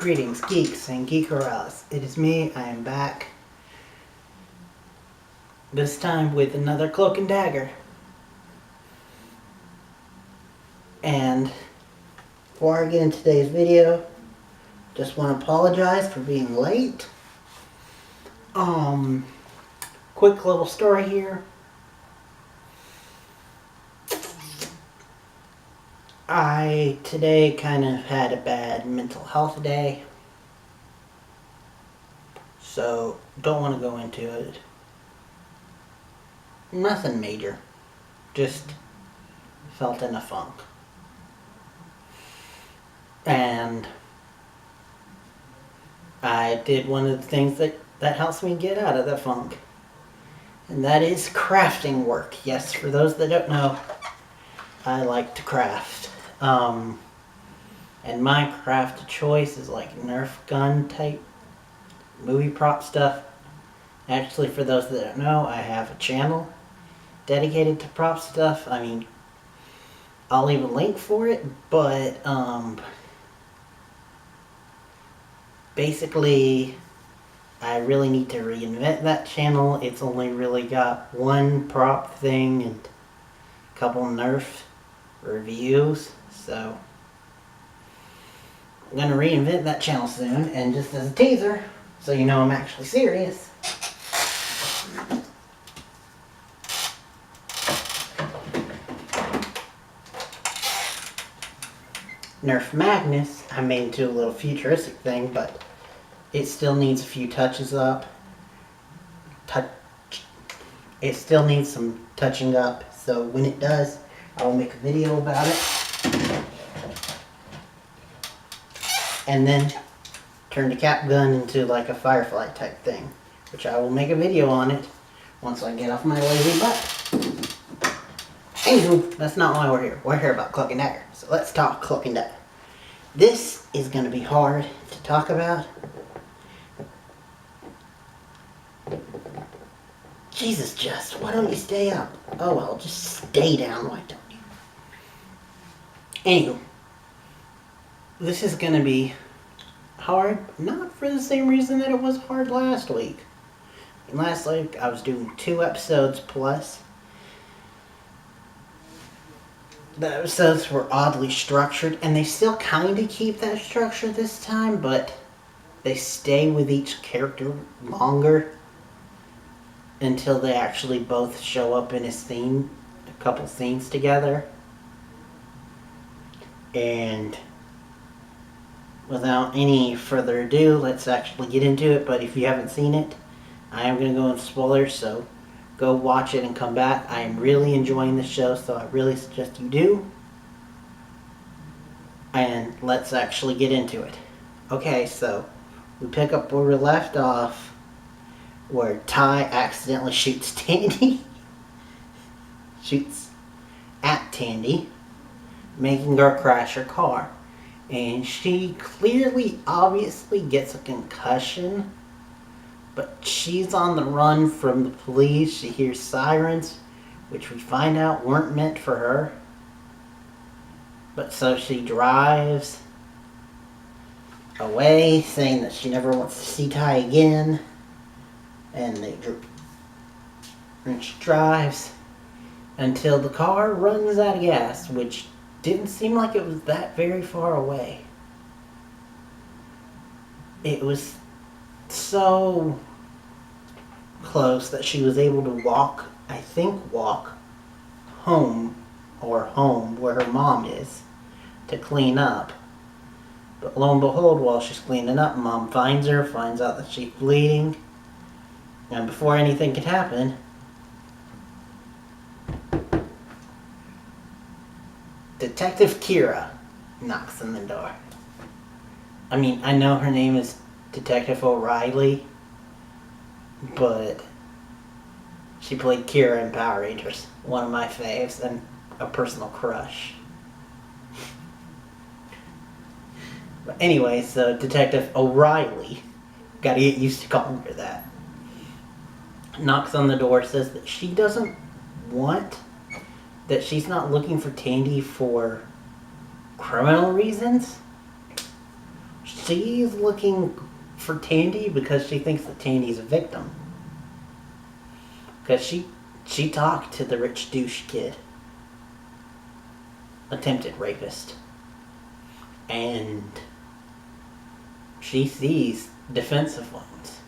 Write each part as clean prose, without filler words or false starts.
Greetings, geeks and geekeras. It is me, I am back. This time with another Cloak and Dagger. And before I get into today's video, just want to apologize for being late. Quick little story here. I today kind of had a bad mental health day, so don't want to go into it. Nothing major, just felt in a funk. And I did one of the things that helps me get out of the funk, and that is crafting work. Yes, for those that don't know, I like to craft. And my craft of choice is like Nerf gun type movie prop stuff. Actually, for those that don't know, I have a channel dedicated to prop stuff. I mean, I'll leave a link for it, but basically I really need to reinvent that channel. It's only really got one prop thing and a couple Nerf reviews, so I'm going to reinvent that channel soon. And just as a teaser, so you know I'm actually serious, Nerf Magnus I made into a little futuristic thing, but it still needs a few touches up. It still needs some touching up, so when it does, I will make a video about it. And then turn the cap gun into like a Firefly type thing, which I will make a video on it once I get off my lazy butt. Anywho, that's not why we're here. We're here about Cloak and Dagger. So let's talk Cloak and Dagger. This is going to be hard to talk about. Jesus, Just, why don't you stay up? Oh well, just stay down, why don't you? Anywho, this is going to be hard, not for the same reason that it was hard last week. Last week I was doing 2 episodes plus. The episodes were oddly structured, and they still kind of keep that structure this time, but they stay with each character longer until they actually both show up in a scene, a couple scenes together. And without any further ado, let's actually get into it. But if you haven't seen it, I am going to go into spoilers, so go watch it and come back. I am really enjoying this show, so I really suggest you do. And let's actually get into it. Okay, so we pick up where we left off, where Ty accidentally shoots Tandy. Shoots at Tandy, making her crash her car. And she clearly, obviously gets a concussion, but she's on the run from the police. She hears sirens, which we find out weren't meant for her. But so she drives away, saying that she never wants to see Ty again. And she drives until the car runs out of gas, which didn't seem like it was that very far away. It was so close that she was able to walk home, or home where her mom is, to clean up. But lo and behold, while she's cleaning up, Mom finds her, finds out that she's bleeding, and before anything could happen, Detective Kira knocks on the door. I mean, I know her name is Detective O'Reilly, but she played Kira in Power Rangers, one of my faves and a personal crush. But anyway, so Detective O'Reilly, gotta get used to calling her that, knocks on the door, says that she doesn't want, that she's not looking for Tandy for criminal reasons. she's looking for Tandy because she thinks that Tandy's a victim. Because she talked to the rich douche kid. Attempted rapist. And she sees defensive wounds.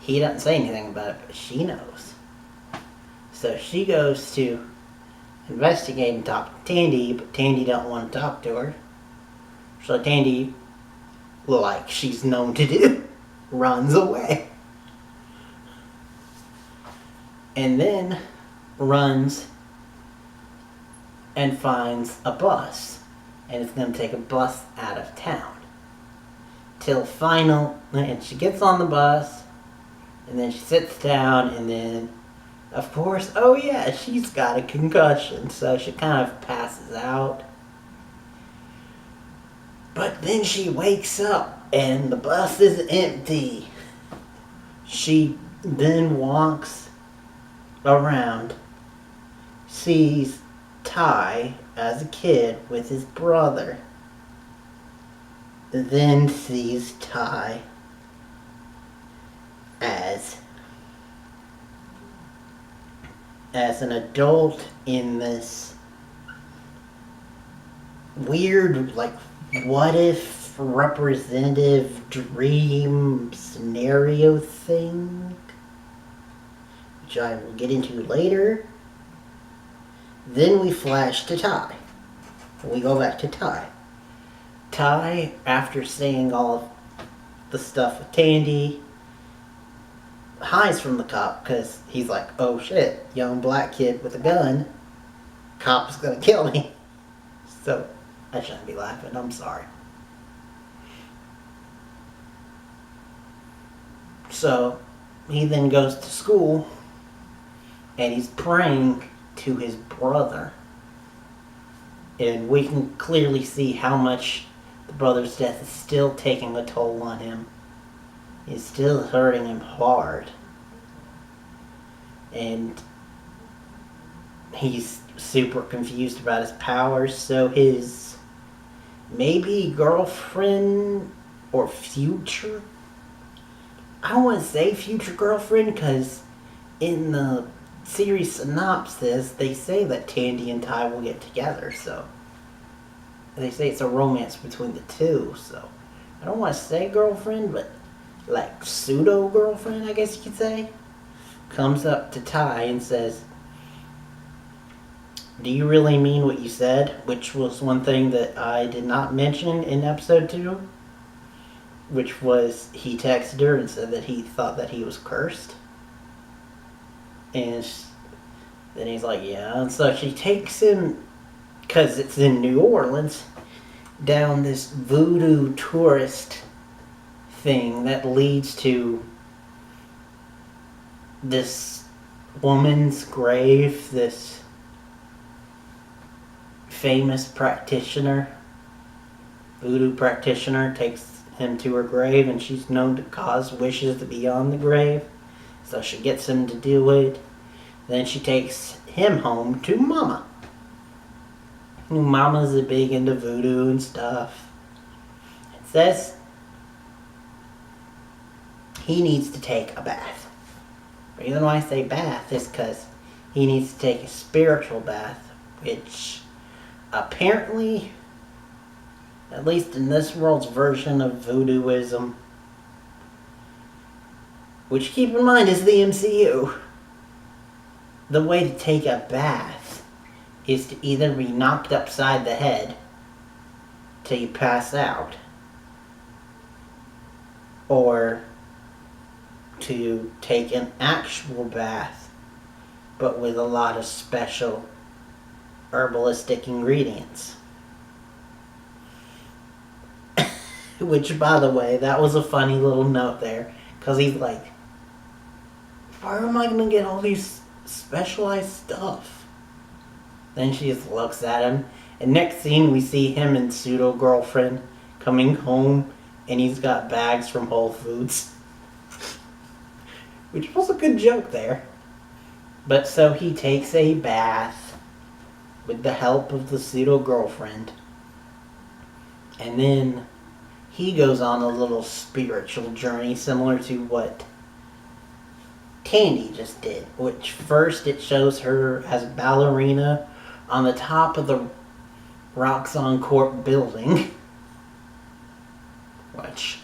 He doesn't say anything about it, but she knows. So she goes to investigate and talk to Tandy, but Tandy don't want to talk to her. So Tandy, like she's known to do, runs away. And then runs and finds a bus. And it's going to take a bus out of town. And she gets on the bus, and then she sits down, and then, of course, oh yeah, she's got a concussion, so she kind of passes out. But then she wakes up, and the bus is empty. She then walks around, sees Ty as a kid with his brother, then sees Ty as an adult in this weird, like, what if representative dream scenario thing, which I will get into later. Then we flash to Ty. We go back to Ty. Ty, after seeing all of the stuff with Tandy, hides from the cop because he's like, oh shit, young black kid with a gun, cop's gonna kill me. So, I shouldn't be laughing, I'm sorry. So, he then goes to school, and he's praying to his brother. And we can clearly see how much the brother's death is still taking a toll on him. It's still hurting him hard. And he's super confused about his powers, so his maybe girlfriend or future, I don't want to say future girlfriend because in the series synopsis they say that Tandy and Ty will get together, so they say it's a romance between the two, so I don't want to say girlfriend, but like pseudo girlfriend, I guess you could say, comes up to Ty and says, do you really mean what you said? Which was one thing that I did not mention in episode 2, which was he texted her and said that he thought that he was cursed. And then he's like, yeah. And so she takes him, because it's in New Orleans, down this voodoo tourist thing that leads to this woman's grave, this famous practitioner, voodoo practitioner, takes him to her grave, and she's known to cause wishes to be on the grave. So she gets him to do it. Then she takes him home to Mama. Mama's a big into voodoo and stuff. It says he needs to take a bath. The reason why I say bath is because he needs to take a spiritual bath, which apparently, at least in this world's version of voodooism, which keep in mind is the MCU, the way to take a bath is to either be knocked upside the head till you pass out, or to take an actual bath but with a lot of special herbalistic ingredients. Which, by the way, that was a funny little note there, because he's like, where am I going to get all these specialized stuff? Then she just looks at him, and next scene we see him and pseudo-girlfriend coming home, and he's got bags from Whole Foods. Which was a good joke there. But so he takes a bath with the help of the pseudo-girlfriend, and then he goes on a little spiritual journey similar to what Tandy just did. Which first it shows her as a ballerina on the top of the Roxxon Corp building. Which,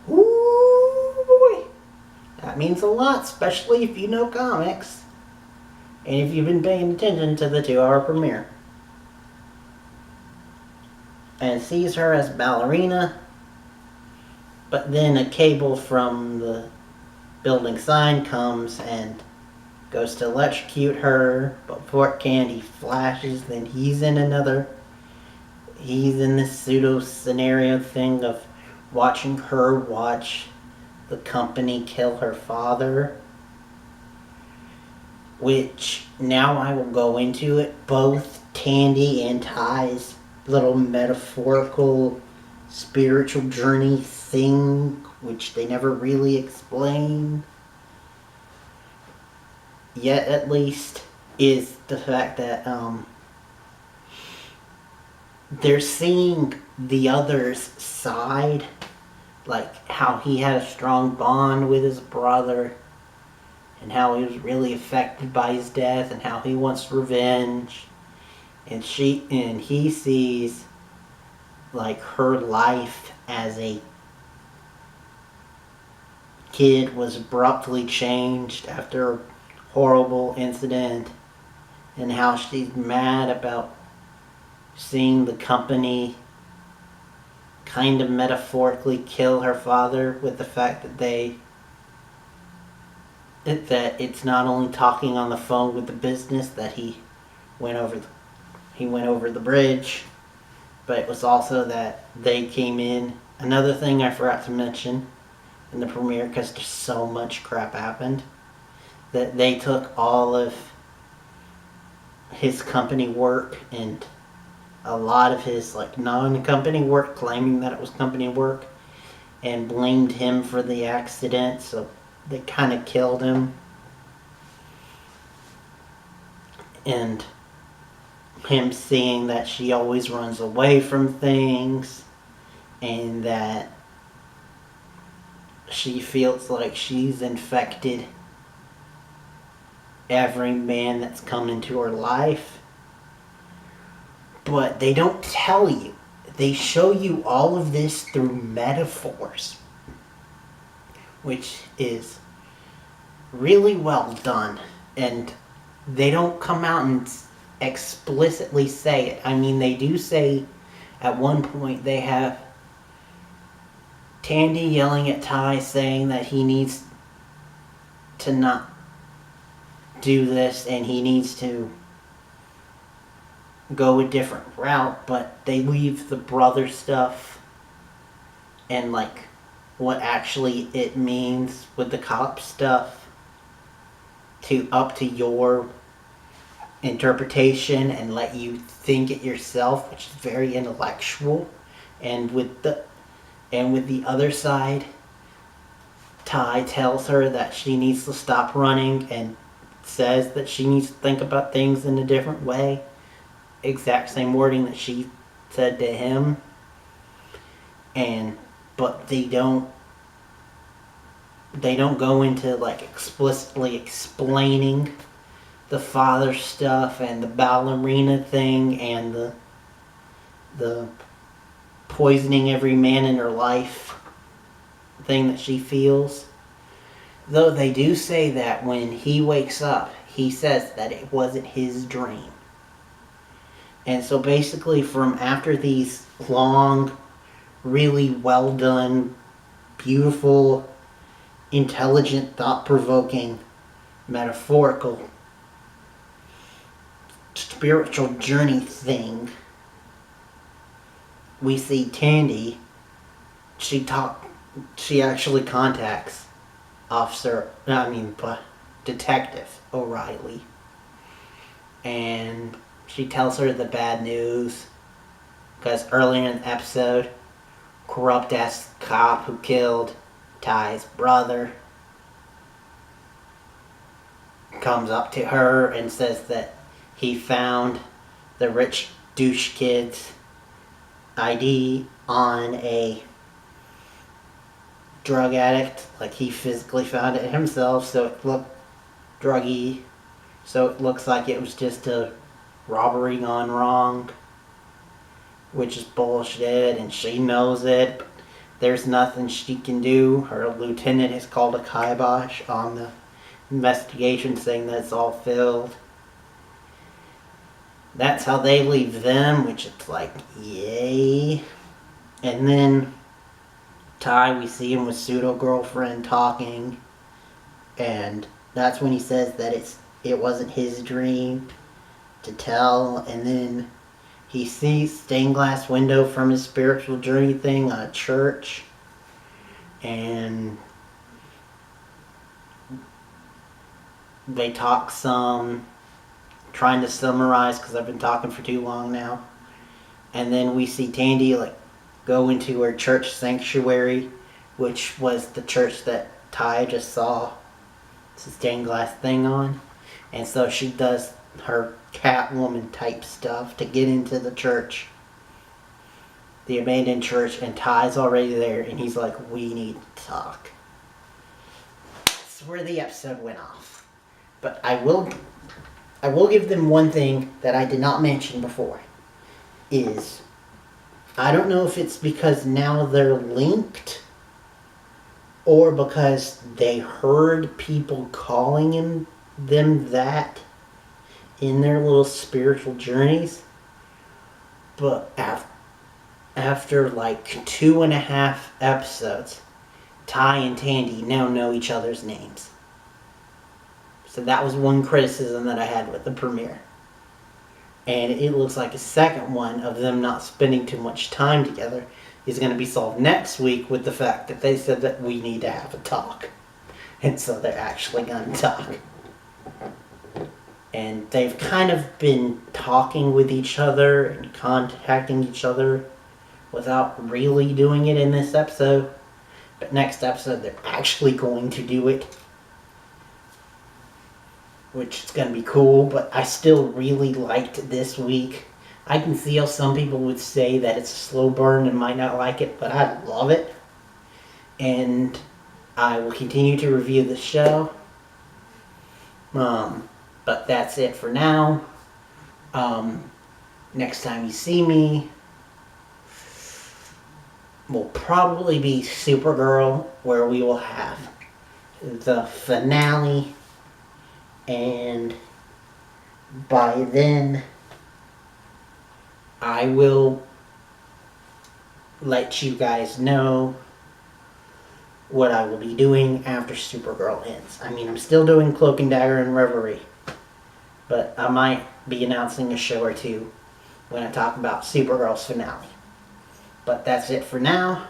ooh boy, that means a lot, especially if you know comics. And if you've been paying attention to the 2-hour premiere. And sees her as ballerina, but then a cable from the building sign comes and goes to electrocute her, but before it can, he flashes, then he's in this pseudo scenario thing of watching her watch the company kill her father. Which, now I will go into it, both Tandy and Ty's little metaphorical spiritual journey thing, which they never really explain, yet at least, is the fact that they're seeing the other's side, like how he had a strong bond with his brother, and how he was really affected by his death, and how he wants revenge. And he sees like her life as a kid was abruptly changed after a horrible incident, and how she's mad about seeing the company kind of metaphorically kill her father, with the fact that that it's not only talking on the phone with the business that he went over the bridge, but it was also that they came in. Another thing I forgot to mention in the premiere, because just so much crap happened, that they took all of his company work and a lot of his like non-company work, claiming that it was company work, and blamed him for the accident, so they kind of killed him. And him seeing that she always runs away from things, and that she feels like she's infected every man that's come into her life. But they don't tell you. They show you all of this through metaphors, which is really well done. And they don't come out and explicitly say it. I mean, they do say at one point they have Tandy yelling at Ty saying that he needs to not do this and he needs to go a different route, but they leave the brother stuff and like what actually it means with the cop stuff up to your interpretation and let you think it yourself, which is very intellectual. And with the other side, Ty tells her that she needs to stop running and says that she needs to think about things in a different way. Exact same wording that she said to him. But they don't go into like explicitly explaining the father stuff and the ballerina thing and the poisoning every man in her life thing that she feels. Though they do say that when he wakes up, he says that it wasn't his dream. And so basically from after these long, really well done, beautiful, intelligent, thought-provoking, metaphorical, spiritual journey thing, we see Tandy. She actually contacts Detective O'Reilly, and she tells her the bad news, because earlier in the episode, corrupt-ass cop who killed Ty's brother comes up to her and says that he found the rich douche kid's ID on a drug addict. Like, he physically found it himself, so it looked druggy. So it looks like it was just a robbery gone wrong, which is bullshit, and she knows it. But there's nothing she can do. Her lieutenant has called a kibosh on the investigation, saying that it's all filled. That's how they leave them, which it's like, yay. And then Ty, we see him with pseudo-girlfriend talking, and that's when he says that it wasn't his dream to tell. And then he sees stained glass window from his spiritual journey thing, a church, and they talk some, trying to summarize because I've been talking for too long now. And then we see Tandy like go into her church sanctuary, which was the church that Ty just saw the stained glass thing on. And so she does her Catwoman type stuff to get into the church, the abandoned church, and Ty's already there, and he's like, we need to talk. That's where the episode went off. But I will give them one thing that I did not mention before, is I don't know if it's because now they're linked or because they heard people calling them that in their little spiritual journeys, but after like 2.5 episodes, Ty and Tandy now know each other's names. So that was one criticism that I had with the premiere. And it looks like a second one of them not spending too much time together is going to be solved next week with the fact that they said that we need to have a talk. And so they're actually going to talk. And they've kind of been talking with each other and contacting each other without really doing it in this episode. But next episode, they're actually going to do it, which is going to be cool. But I still really liked this week. I can see how some people would say that it's a slow burn and might not like it, but I love it. And I will continue to review the show. But that's it for now. Next time you see me will probably be Supergirl, where we will have the finale, and by then I will let you guys know what I will be doing after Supergirl ends. I mean, I'm still doing Cloak and Dagger and Reverie, but I might be announcing a show or two when I talk about Supergirl's finale. But that's it for now.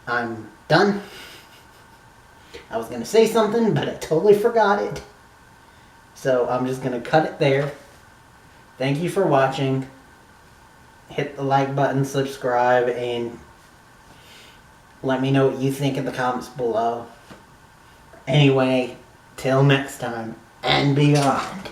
I'm done. I was going to say something, but I totally forgot it. So I'm just going to cut it there. Thank you for watching. Hit the like button, subscribe, and let me know what you think in the comments below. Anyway, till next time, and beyond.